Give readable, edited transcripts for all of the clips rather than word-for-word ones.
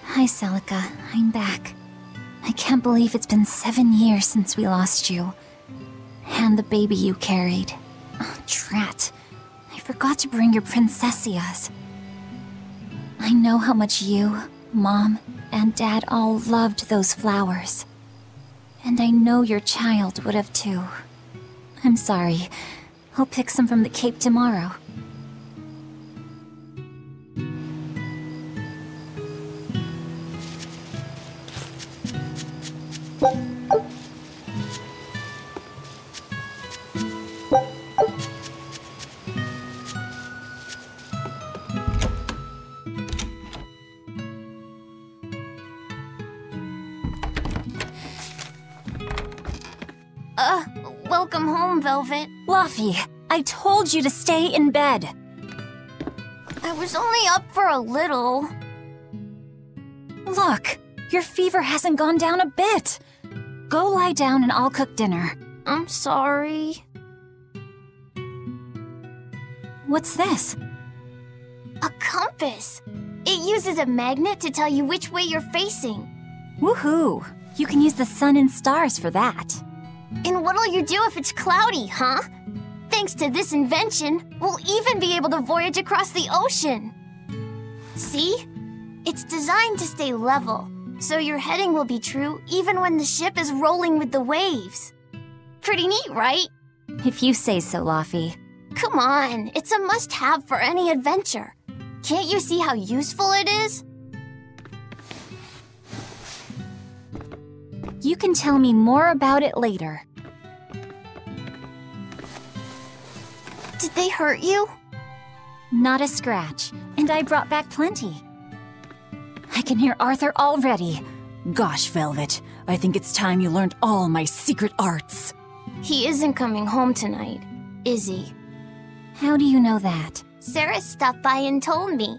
Hi, Celica. I'm back. I can't believe it's been 7 years since we lost you. And the baby you carried. Oh, drat. I forgot to bring your princessias. I know how much you, Mom, and Dad all loved those flowers. And I know your child would have too. I'm sorry. I'll pick some from the Cape tomorrow. Welcome home, Velvet. Luffy, I told you to stay in bed. I was only up for a little. Look, your fever hasn't gone down a bit. Go lie down and I'll cook dinner. I'm sorry. What's this? A compass. It uses a magnet to tell you which way you're facing. Woohoo! You can use the sun and stars for that. And what'll you do if it's cloudy, huh? Thanks to this invention, we'll even be able to voyage across the ocean. See? It's designed to stay level, so your heading will be true even when the ship is rolling with the waves. Pretty neat, right? If you say so, Luffy. Come on, it's a must-have for any adventure. Can't you see how useful it is? You can tell me more about it later. Did they hurt you? Not a scratch, and I brought back plenty. I can hear Arthur already. Gosh, Velvet, I think it's time you learned all my secret arts. He isn't coming home tonight, is he? How do you know that? Sarah stopped by and told me.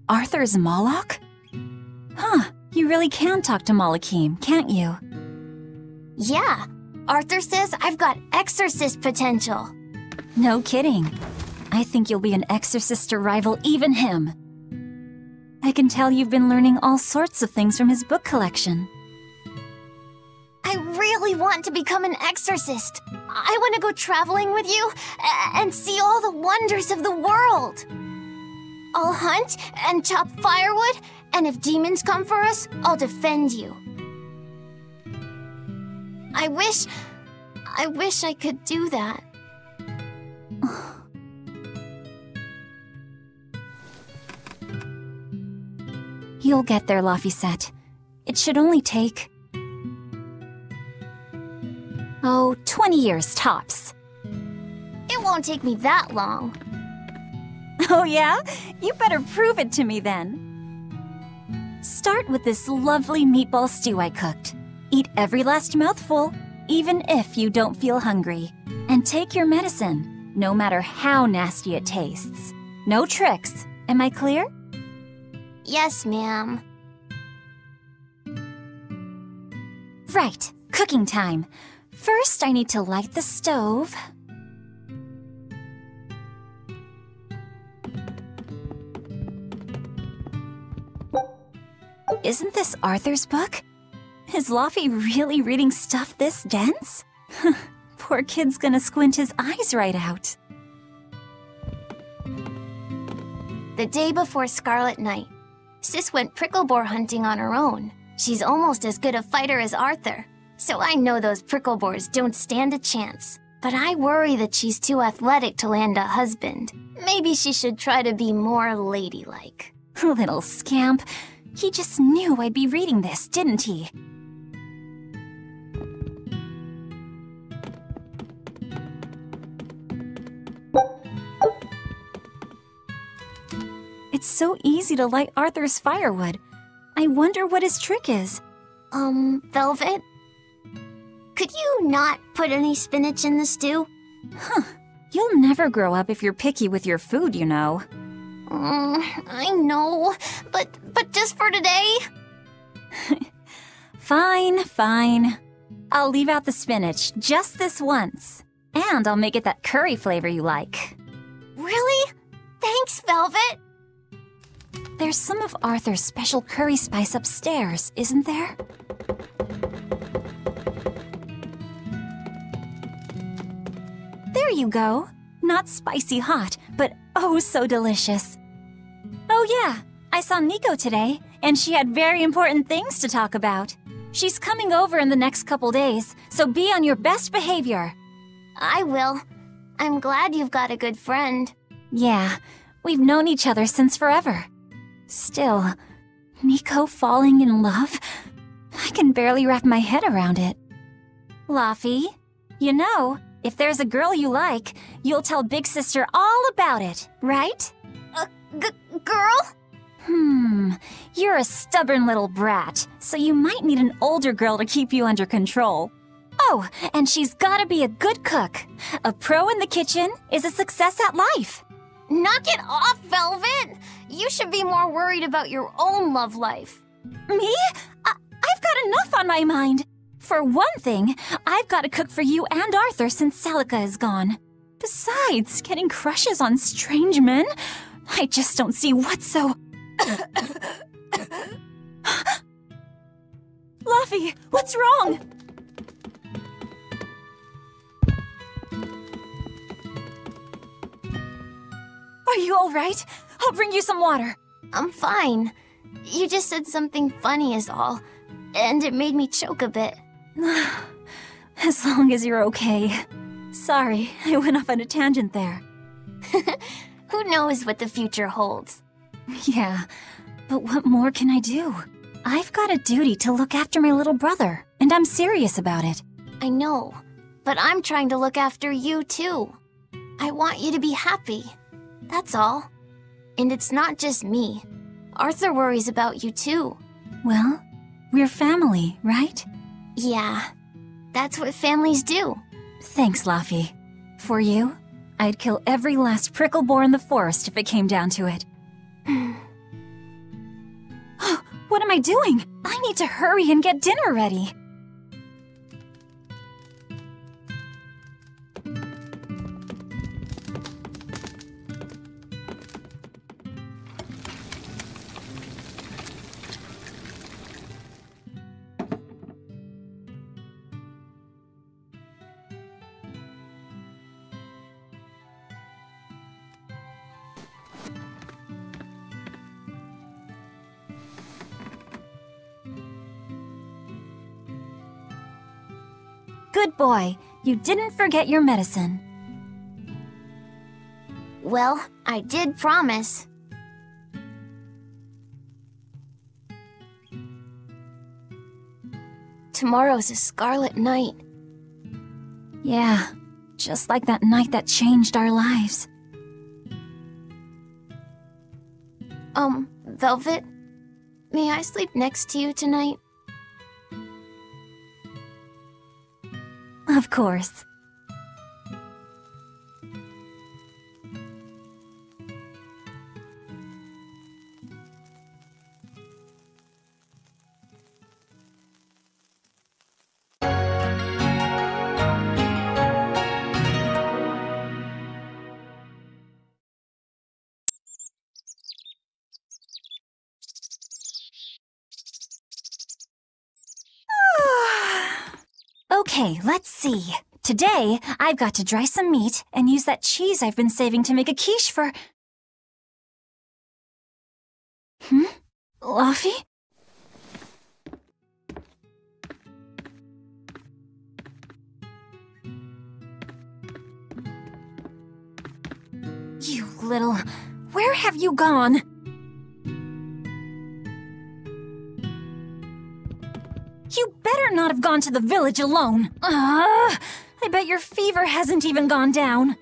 Arthur's Moloch? Huh, you really can talk to Malakim, can't you? Yeah, Arthur says I've got exorcist potential. No kidding. I think you'll be an exorcist to rival even him. I can tell you've been learning all sorts of things from his book collection. I really want to become an exorcist. I want to go traveling with you and see all the wonders of the world. I'll hunt and chop firewood, and if demons come for us, I'll defend you. I wish I could do that. You'll get there, Laphicet. It should only take... 20 years tops. It won't take me that long. Oh yeah? You better prove it to me then. Start with this lovely meatball stew I cooked. Eat every last mouthful, even if you don't feel hungry. And take your medicine, no matter how nasty it tastes. No tricks. Am I clear? Yes, ma'am. Right, cooking time. First, I need to light the stove. Isn't this Arthur's book? Is Luffy really reading stuff this dense? Poor kid's gonna squint his eyes right out. The day before Scarlet Night, Sis went prickle boar hunting on her own. She's almost as good a fighter as Arthur, so I know those prickle boars don't stand a chance. But I worry that she's too athletic to land a husband. Maybe she should try to be more ladylike. Little scamp. He just knew I'd be reading this, didn't he? It's so easy to light Arthur's firewood. I wonder what his trick is. Velvet? Could you not put any spinach in the stew? Huh. You'll never grow up if you're picky with your food, you know. I know, but just for today? Fine. I'll leave out the spinach just this once. And I'll make it that curry flavor you like. Really? Thanks, Velvet. There's some of Arthur's special curry spice upstairs, isn't there? There you go. Not spicy hot, but oh so delicious. Oh yeah, I saw Nico today, and she had very important things to talk about. She's coming over in the next couple days, so be on your best behavior. I will. I'm glad you've got a good friend. Yeah, we've known each other since forever. Still, Nico falling in love? I can barely wrap my head around it. Laffy, you know, if there's a girl you like, you'll tell Big Sister all about it, right? Girl? You're a stubborn little brat, so you might need an older girl to keep you under control. Oh, and she's gotta be a good cook. A pro in the kitchen is a success at life. Knock it off, Velvet! You should be more worried about your own love life. Me? I've got enough on my mind. For one thing, I've got to cook for you and Arthur since Celica is gone. Besides, getting crushes on strange men? I just don't see what's so... Laffy, what's wrong? Are you all right? I'll bring you some water. I'm fine. You just said something funny is all, and it made me choke a bit. As long as you're okay. Sorry, I went off on a tangent there. Who knows what the future holds? Yeah, but what more can I do? I've got a duty to look after my little brother, and I'm serious about it. I know, but I'm trying to look after you too. I want you to be happy. That's all. And it's not just me. Arthur worries about you too. Well, we're family, right? Yeah, that's what families do. Thanks, Laffy. For you, I'd kill every last prickle boar in the forest if it came down to it. What am I doing? I need to hurry and get dinner ready. Good boy. You didn't forget your medicine. Well, I did promise. Tomorrow's a scarlet night. Yeah, just like that night that changed our lives. Velvet, may I sleep next to you tonight? Of course. Okay, let's see. Today, I've got to dry some meat and use that cheese I've been saving to make a quiche for... Laffy? You little... Where have you gone? You better not have gone to the village alone. I bet your fever hasn't even gone down.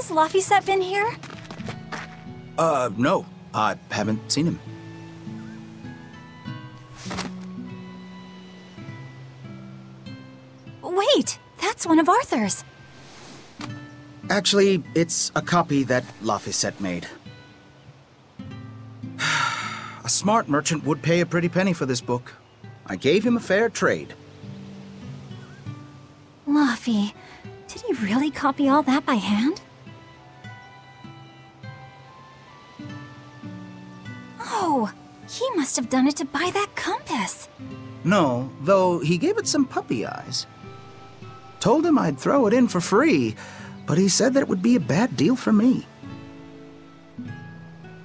Has Laphicet been here? No. I haven't seen him. Wait, that's one of Arthur's. Actually, it's a copy that Laphicet made. A smart merchant would pay a pretty penny for this book. I gave him a fair trade. Laphi, did he really copy all that by hand? Oh, he must have done it to buy that compass. No, though he gave it some puppy eyes. Told him I'd throw it in for free, but he said that it would be a bad deal for me.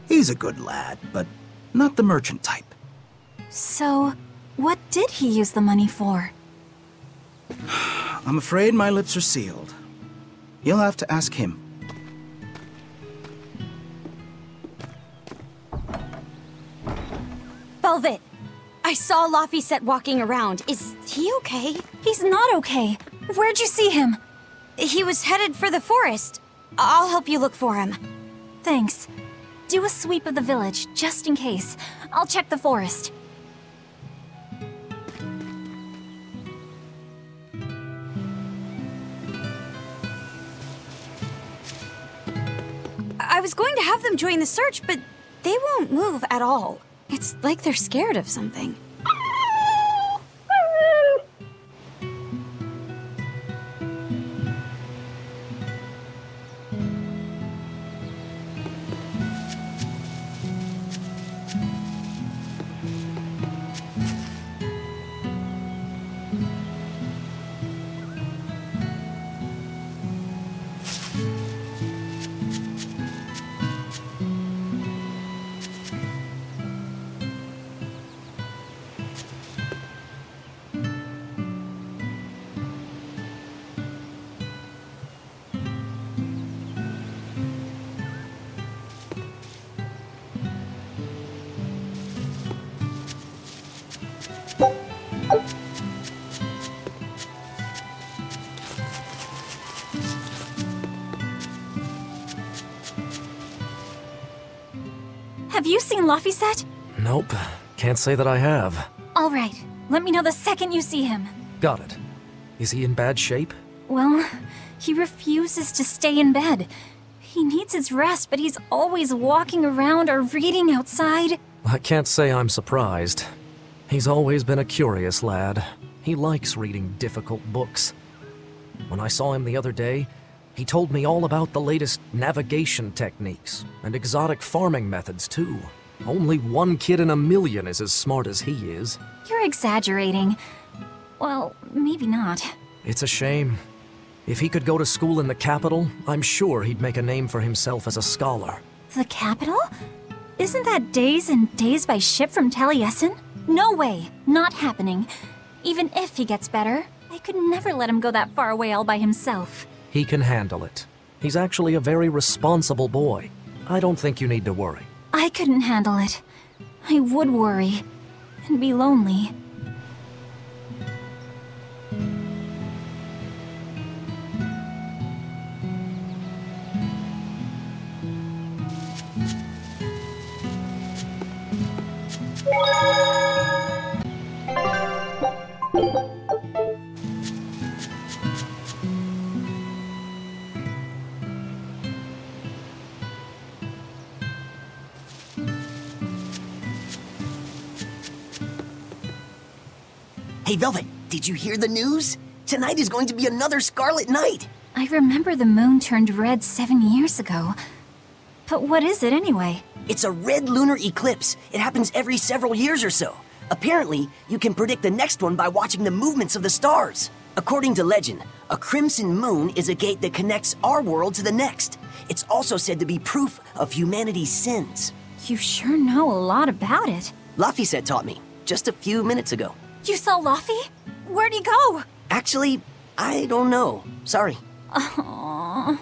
He's a good lad, but not the merchant type. So, what did he use the money for? I'm afraid my lips are sealed. You'll have to ask him. Velvet, I saw Laphicet walking around. Is he okay? He's not okay. Where'd you see him? He was headed for the forest. I'll help you look for him. Thanks. Do a sweep of the village, just in case. I'll check the forest. I was going to have them join the search, but they won't move at all. It's like they're scared of something. Have you seen Laphicet? Nope. Can't say that I have. All right. Let me know the second you see him. Got it. Is he in bad shape? Well, he refuses to stay in bed. He needs his rest, but he's always walking around or reading outside. I can't say I'm surprised. He's always been a curious lad. He likes reading difficult books. When I saw him the other day, he told me all about the latest navigation techniques and exotic farming methods, too. Only one kid in a million is as smart as he is. You're exaggerating. Well, maybe not. It's a shame. If he could go to school in the capital, I'm sure he'd make a name for himself as a scholar. The capital? Isn't that days and days by ship from Taliesin? No way. Not happening. Even if he gets better, I could never let him go that far away all by himself. He can handle it. He's actually a very responsible boy. I don't think you need to worry. I couldn't handle it. I would worry. And be lonely. Hey, Velvet, did you hear the news? Tonight is going to be another Scarlet Night. I remember the moon turned red 7 years ago. But what is it anyway? It's a red lunar eclipse. It happens every several years or so. Apparently, you can predict the next one by watching the movements of the stars. According to legend, a crimson moon is a gate that connects our world to the next. It's also said to be proof of humanity's sins. You sure know a lot about it. Laphicet taught me, just a few minutes ago. You saw Laphi? Where'd he go? Actually, I don't know. Sorry. Aww.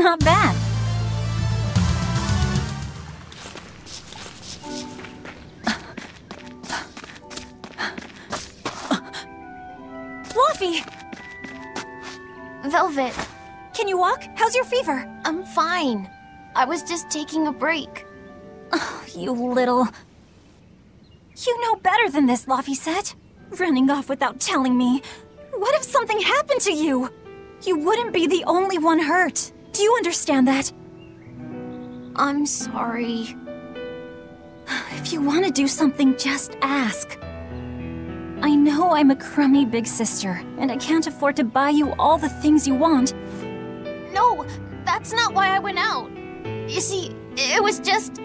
Not bad. Fluffy! Velvet, Can you walk? How's your fever? I'm fine. I was just taking a break. You little... You know better than this, Laphicet. Running off without telling me. What if something happened to you? You wouldn't be the only one hurt. Do you understand that? I'm sorry. If you want to do something, just ask. I know I'm a crummy big sister, and I can't afford to buy you all the things you want. No, that's not why I went out. You see, it was just...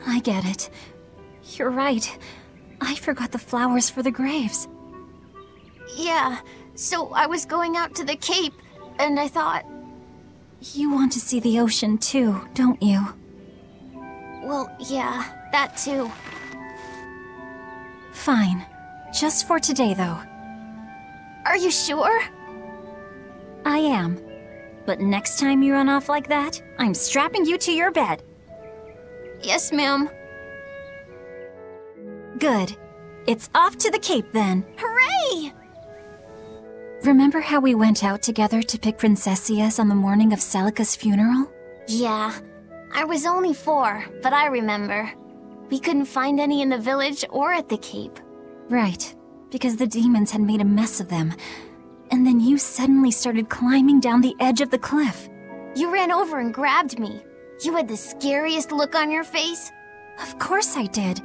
I get it. You're right. I forgot the flowers for the graves. Yeah, so I was going out to the Cape, and I thought... You want to see the ocean too, don't you? Well, yeah, that too. Fine. Just for today, though. Are you sure? I am. But next time you run off like that, I'm strapping you to your bed. Yes, ma'am. Good. It's off to the Cape then. Hooray! Remember how we went out together to pick princessias on the morning of Celica's funeral? Yeah, I was only 4, but I remember. We couldn't find any in the village or at the Cape. Right, because the demons had made a mess of them. And then you suddenly started climbing down the edge of the cliff. You ran over and grabbed me. You had the scariest look on your face. Of course I did.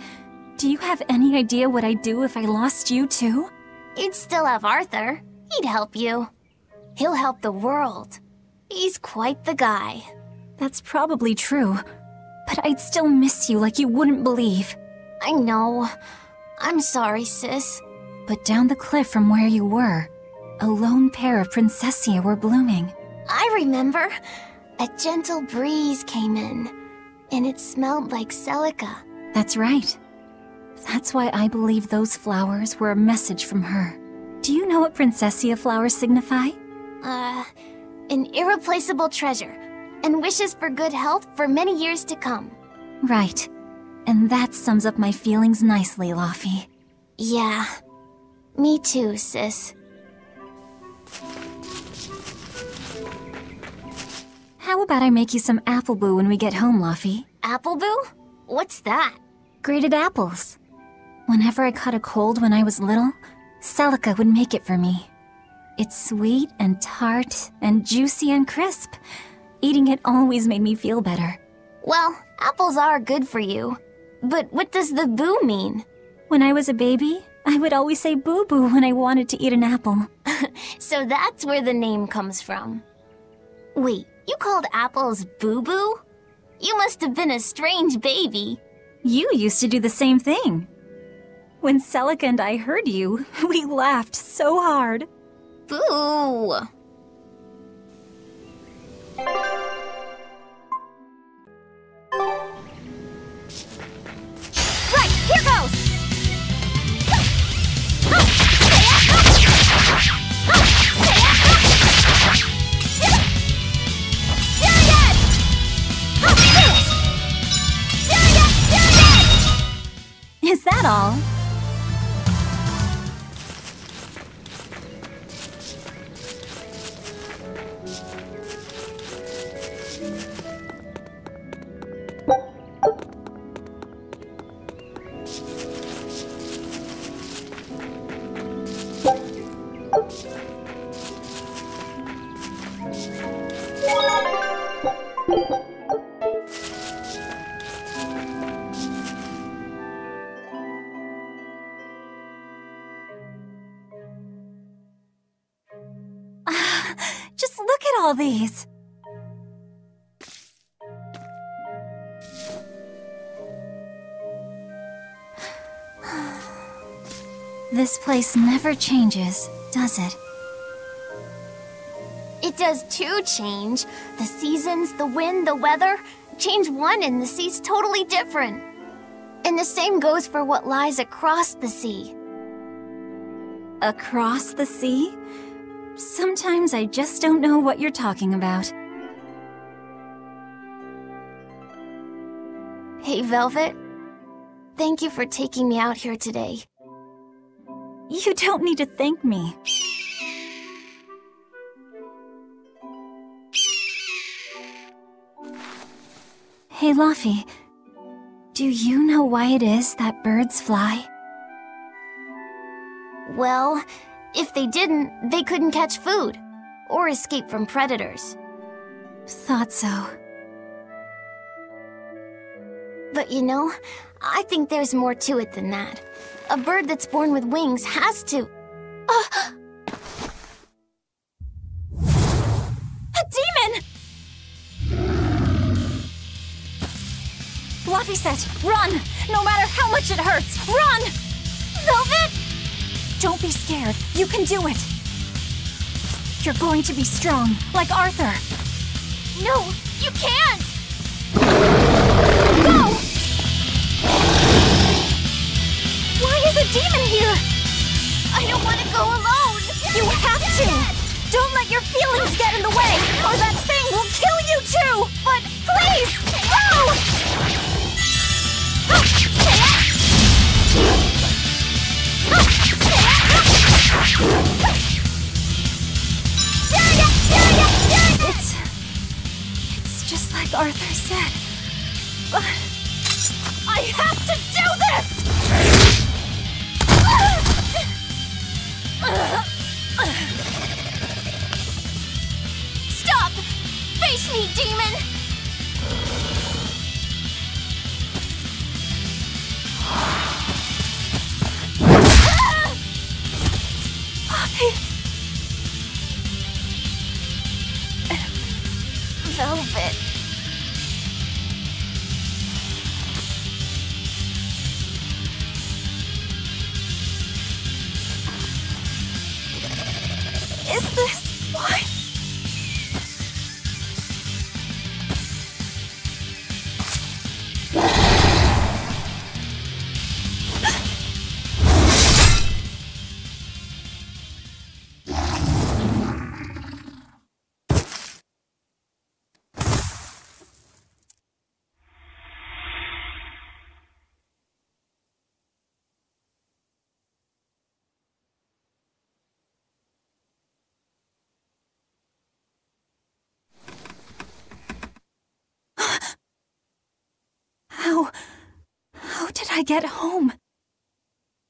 Do you have any idea what I'd do if I lost you too? You'd still have Arthur. He'd help you. He'll help the world. He's quite the guy. That's probably true. But I'd still miss you like you wouldn't believe. I know. I'm sorry, sis. But down the cliff from where you were, a lone pair of princessia were blooming. I remember. A gentle breeze came in, and it smelled like Celica. That's right. That's why I believe those flowers were a message from her. Do you know what princessia flowers signify? An irreplaceable treasure, and wishes for good health for many years to come. Right. And that sums up my feelings nicely, Laphi. Yeah. Me too, sis. How about I make you some apple boo when we get home, Laphi? Apple boo? What's that? Grated apples. Whenever I caught a cold when I was little, Celica would make it for me. It's sweet and tart and juicy and crisp. Eating it always made me feel better. Well, apples are good for you. But what does the boo mean? When I was a baby, I would always say boo-boo when I wanted to eat an apple. So that's where the name comes from. Wait, you called apples boo-boo? You must have been a strange baby. You used to do the same thing. When Celica and I heard you, we laughed so hard. Boo! Right, here goes! Is that all? Just look at all these. This place never changes, does it? It does too change. The seasons, the wind, the weather. Change one and the sea's totally different. And the same goes for what lies across the sea. Across the sea? Sometimes I just don't know what you're talking about. Hey, Velvet. Thank you for taking me out here today. You don't need to thank me. Hey, Luffy. Do you know why it is that birds fly? Well, if they didn't, they couldn't catch food or escape from predators. Thought so. But you know, I think there's more to it than that. A bird that's born with wings has to... A demon! Luffy said, run! No matter how much it hurts, run! Velvet! Don't be scared. You can do it. You're going to be strong, like Arthur. No, you can't! Go! Why is a demon here? I don't want to go alone! You have to! Don't let your feelings get in the way, or that thing will kill you too! But please, go! It's just like Arthur said. But I have to do this! Stop! Face me, demon! Velvet. Is this why? How did I get home?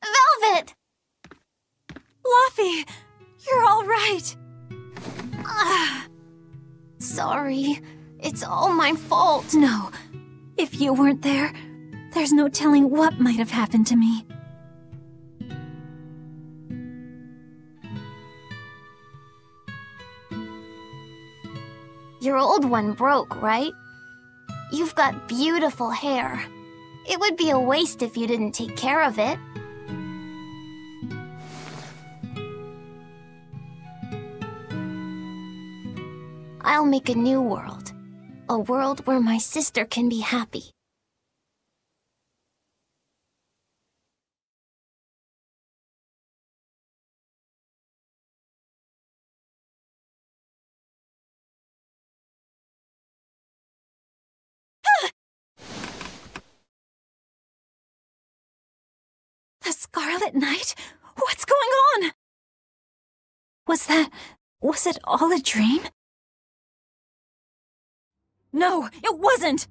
Velvet! Luffy, you're all right. Sorry. It's all my fault. No, if you weren't there, there's no telling what might have happened to me. Your old one broke, right? You've got beautiful hair. It would be a waste if you didn't take care of it. I'll make a new world. A world where my sister can be happy. The Scarlet Knight? What's going on? Was it all a dream? No, it wasn't!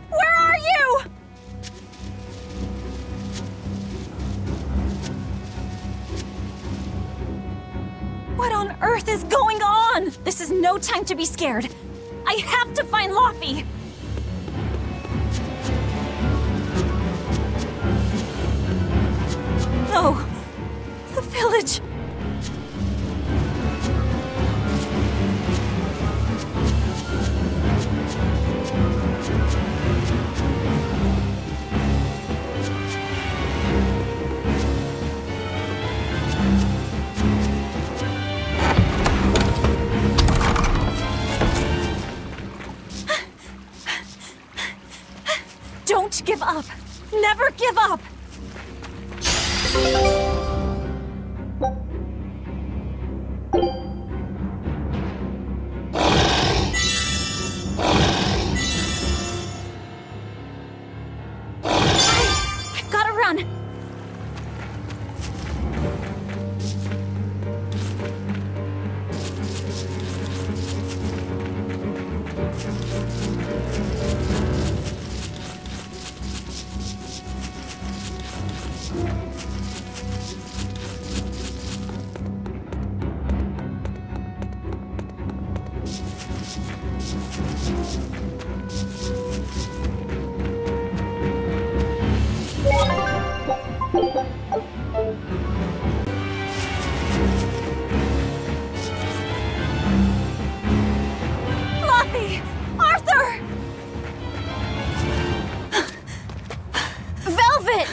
Where are you? What on earth is going on? This is no time to be scared. I have to find Luffy. Don't give up! Never give up! I've gotta run! Fluffy! Arthur! Velvet!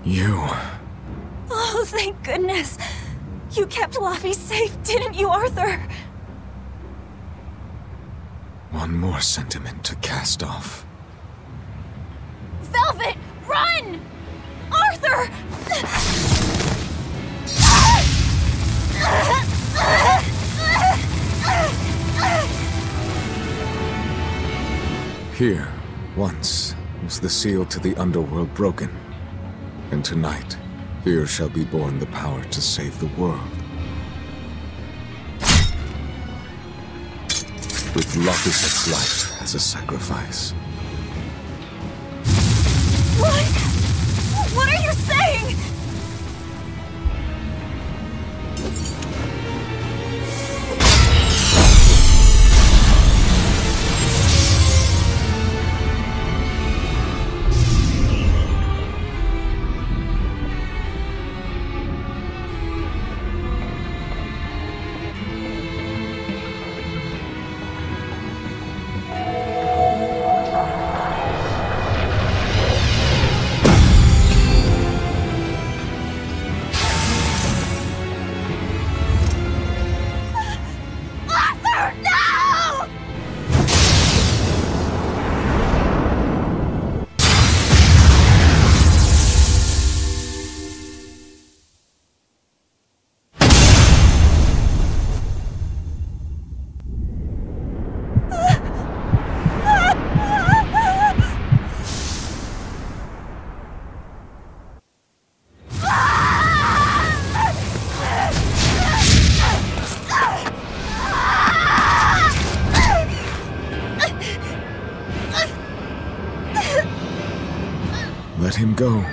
You. Oh, thank goodness. You kept Luffy safe, didn't you, Arthur? One more sentiment to cast off. Velvet, run! Arthur! Here, once, was the seal to the underworld broken. And tonight, here shall be born the power to save the world. With Laphicet's life as a sacrifice. What? What are you saying? Let him go.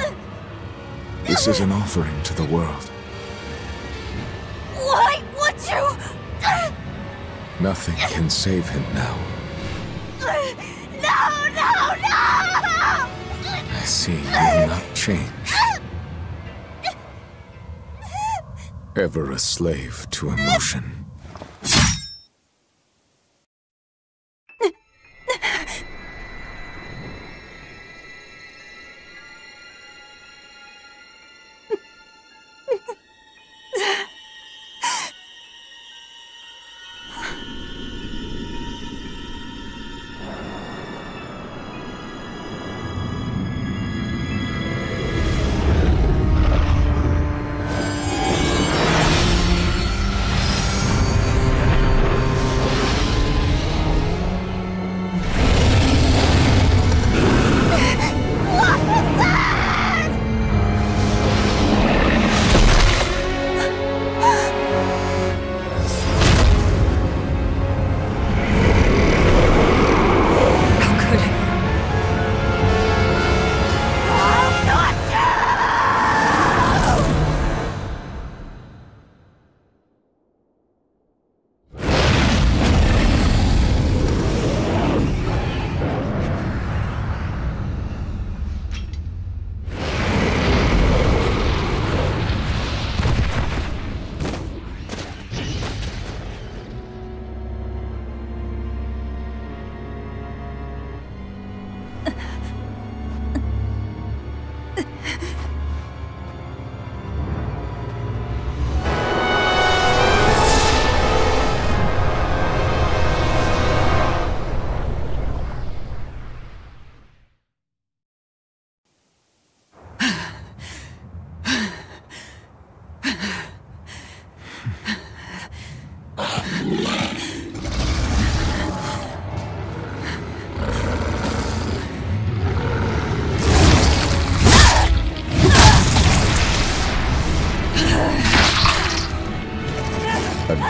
This is an offering to the world. Why would you? Nothing can save him now. No, no, no! I see you will not change. Ever a slave to emotion.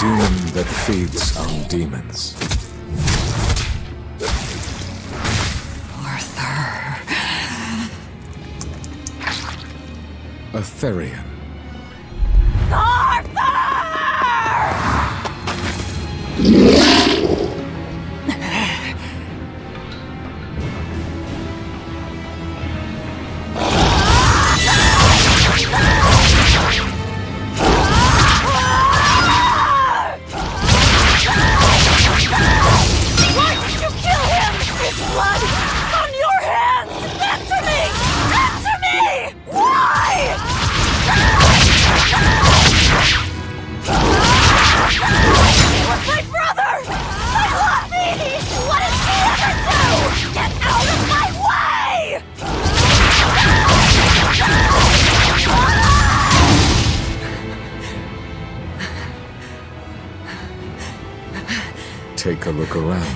demon that feeds on demons. Arthur. A Therian. Take a look around.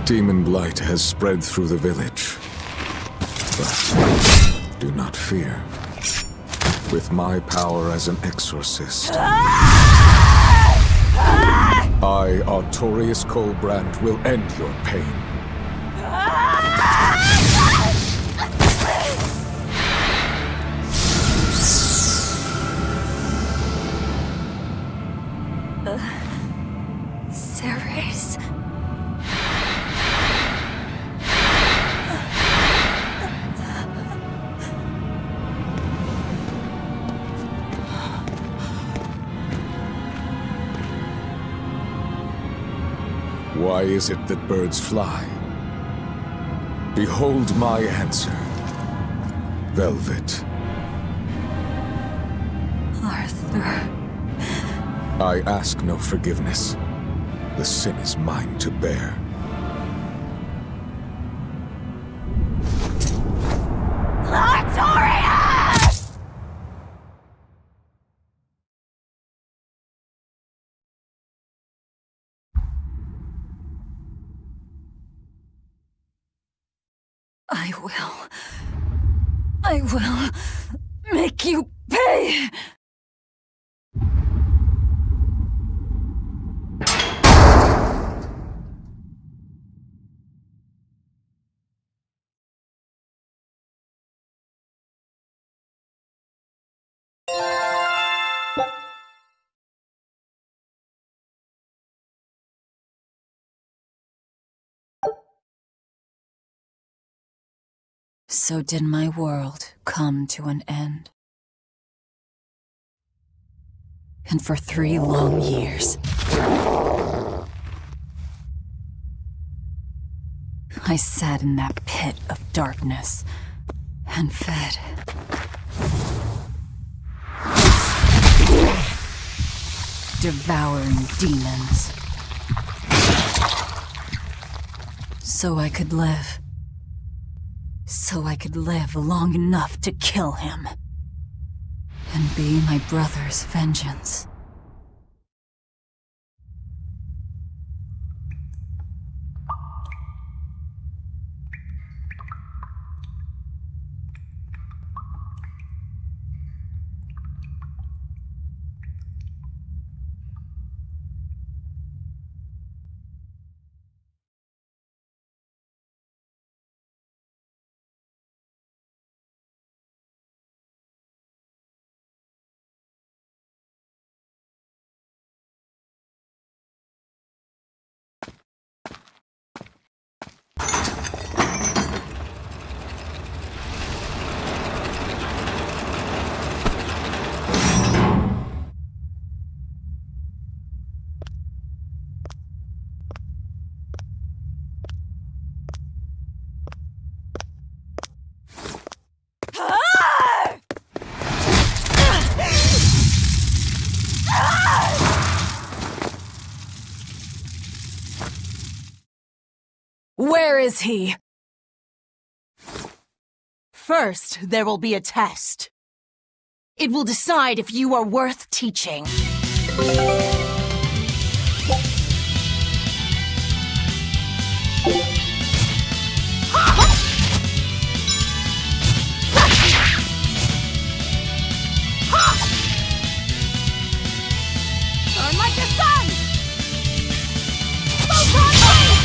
Demon blight has spread through the village. But do not fear. With my power as an exorcist, I, Artorius Colbrand, will end your pain. Ceres. Why is it that birds fly? Behold my answer. Velvet. Arthur. I ask no forgiveness. The sin is mine to bear. I will make you pay! So did my world come to an end. And for 3 long years, I sat in that pit of darkness and fed. Devouring demons. So I could live. So I could live long enough to kill him. And be my brother's vengeance. Where is he? First, there will be a test. It will decide if you are worth teaching. Burn like the sun! Photon blade!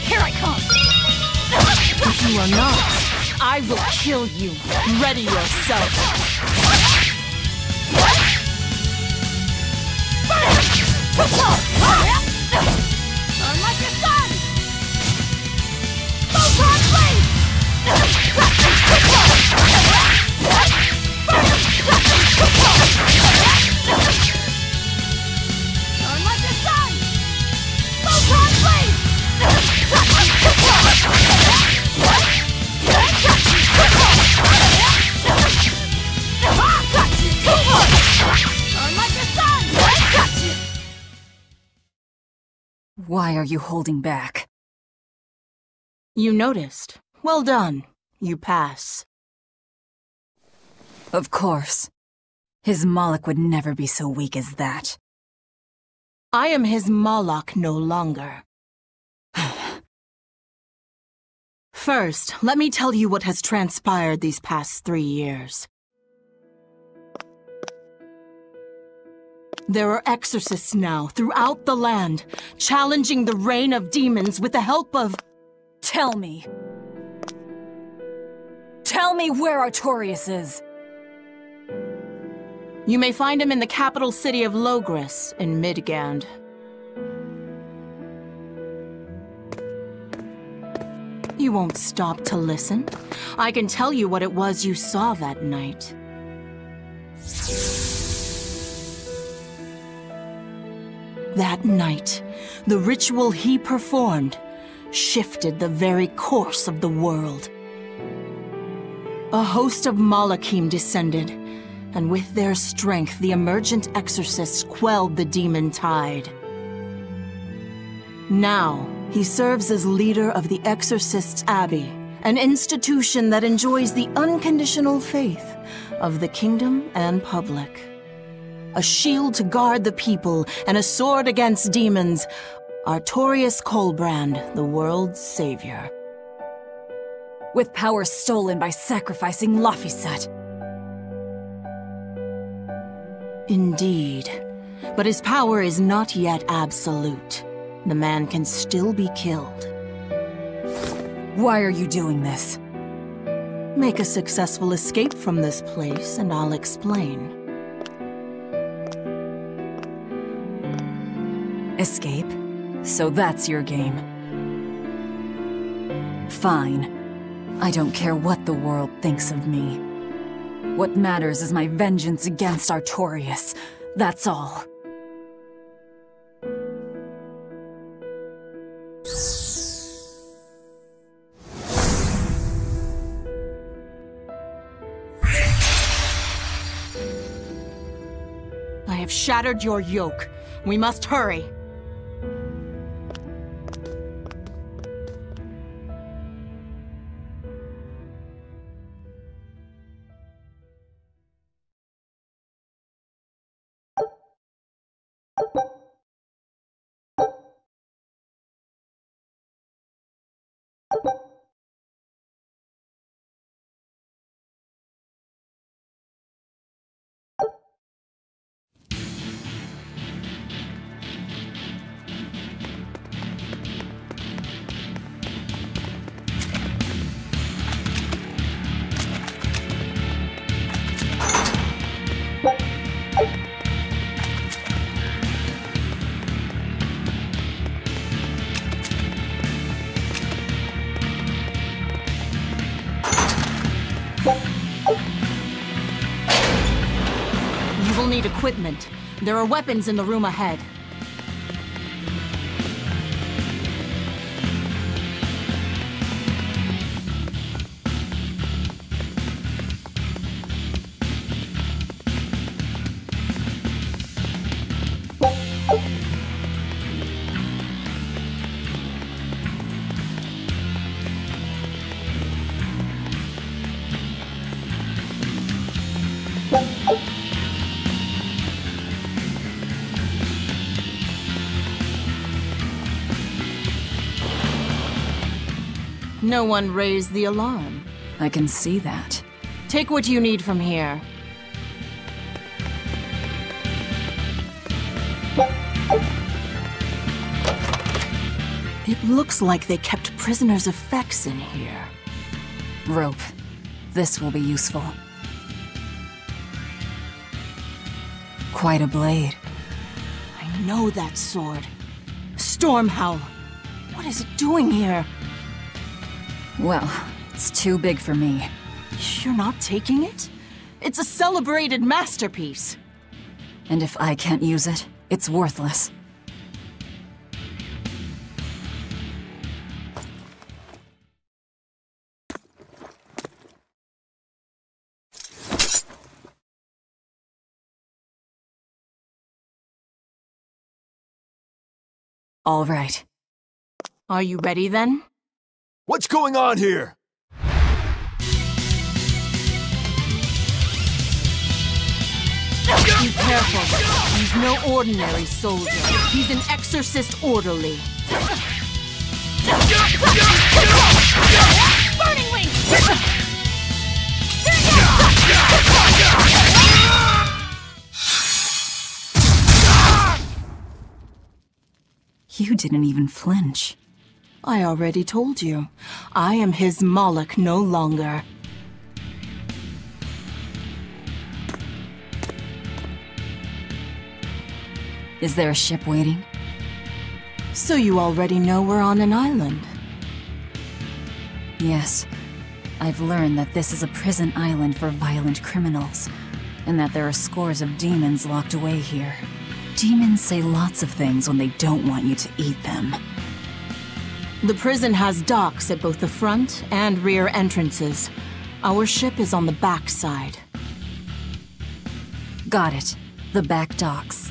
Here I come! If you are not, I will kill you. Ready yourself. Burn like the sun! Photon blade! Burn like the sun! Photon blade! Burn like the sun! Why are you holding back? You noticed. Well done. You pass. Of course. His Moloch would never be so weak as that. I am his Moloch no longer. First, let me tell you what has transpired these past 3 years. There are exorcists now throughout the land, challenging the reign of demons with the help of... Tell me. Tell me where Artorias is. You may find him in the capital city of Logris in Midgand. You won't stop to listen. I can tell you what it was you saw that night. That night, the ritual he performed shifted the very course of the world. A host of Malachim descended, and with their strength, the emergent exorcists quelled the demon tide. Now, he serves as leader of the Exorcists' Abbey, an institution that enjoys the unconditional faith of the kingdom and public. A shield to guard the people and a sword against demons, Artorias Colbrand, the world's savior. With power stolen by sacrificing Laphicet. Indeed. But his power is not yet absolute. The man can still be killed. Why are you doing this? Make a successful escape from this place, and I'll explain. Escape? So that's your game. Fine. I don't care what the world thinks of me. What matters is my vengeance against Artorias. That's all. I have shattered your yoke. We must hurry. You will need equipment. There are weapons in the room ahead. No one raised the alarm. I can see that. Take what you need from here. It looks like they kept prisoners' effects in here. Rope. This will be useful. Quite a blade. I know that sword. Stormhowl. What is it doing here? Well, it's too big for me. You're not taking it? It's a celebrated masterpiece. And if I can't use it, it's worthless. All right. Are you ready then? What's going on here? Be careful. He's no ordinary soldier. He's an exorcist orderly. Burning wing! You didn't even flinch. I already told you. I am his Moloch no longer. Is there a ship waiting? So you already know we're on an island. Yes. I've learned that this is a prison island for violent criminals, and that there are scores of demons locked away here. Demons say lots of things when they don't want you to eat them. The prison has docks at both the front and rear entrances. Our ship is on the back side. Got it. The back docks.